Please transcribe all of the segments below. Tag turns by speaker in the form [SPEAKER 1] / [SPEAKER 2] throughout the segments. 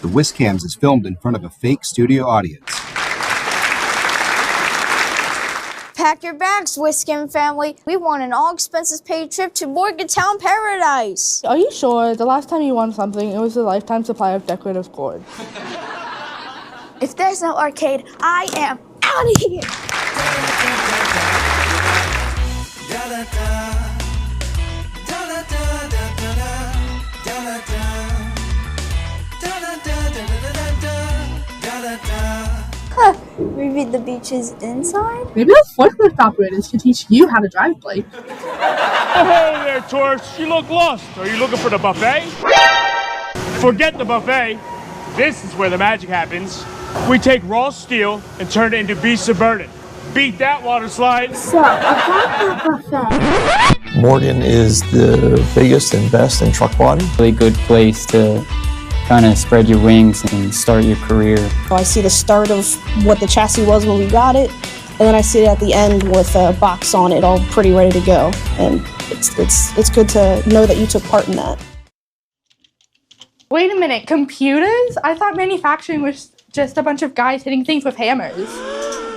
[SPEAKER 1] The Whiskams is filmed in front of a fake studio audience.
[SPEAKER 2] Pack your bags, Whiskam family. We want an all-expenses-paid trip to Morgantown Paradise.
[SPEAKER 3] Are you sure? The last time you won something, it was a lifetime supply of decorative cord.
[SPEAKER 2] If there's no arcade, I am out of here. Maybe the beach is inside?
[SPEAKER 3] Maybe those forklift operators can teach you how to drive, Blake.
[SPEAKER 4] Oh, hey there, tourists. You look lost. Are you looking for the buffet? Forget the buffet. This is where the magic happens. We take raw steel and turn it into beast subverted. Beat that water slide.
[SPEAKER 2] So, about the buffet.
[SPEAKER 5] Morgan is the biggest and best in truck body.
[SPEAKER 6] Really good place to kind of spread your wings and start your career.
[SPEAKER 7] I see the start of what the chassis was when we got it, and then I see it at the end with a box on it all pretty ready to go. And it's good to know that you took part in that.
[SPEAKER 3] Wait a minute, computers? I thought manufacturing was just a bunch of guys hitting things with hammers.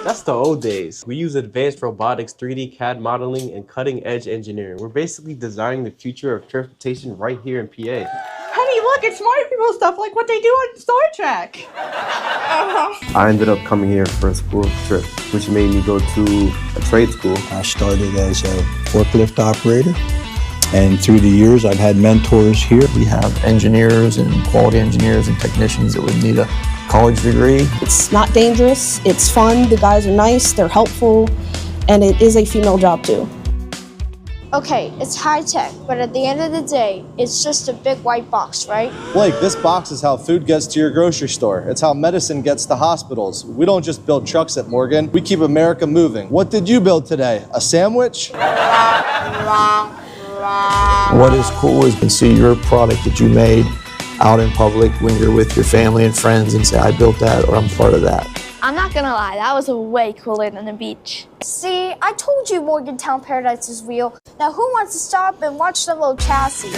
[SPEAKER 8] That's the old days. We use advanced robotics, 3D CAD modeling, and cutting-edge engineering. We're basically designing the future of transportation right here in PA.
[SPEAKER 3] Honey, look, it's smart people stuff like what they do on Star Trek.
[SPEAKER 8] I ended up coming here for a school trip, which made me go to a trade school.
[SPEAKER 9] I started as a forklift operator, and through the years I've had mentors here.
[SPEAKER 5] We have engineers and quality engineers and technicians that would need a college degree.
[SPEAKER 7] It's not dangerous, it's fun, the guys are nice, they're helpful, and it is a female job too.
[SPEAKER 2] Okay, it's high-tech, but at the end of the day, it's just a big white box, right?
[SPEAKER 10] Blake, this box is how food gets to your grocery store. It's how medicine gets to hospitals. We don't just build trucks at Morgan, we keep America moving. What did you build today? A sandwich?
[SPEAKER 5] What is cool is you can see your product that you made out in public when you're with your family and friends and say, I built that or I'm part of that.
[SPEAKER 2] I'm not gonna lie, that was way cooler than the beach. See, I told you Morgantown Paradise is real. Now who wants to stop and watch the little chassis?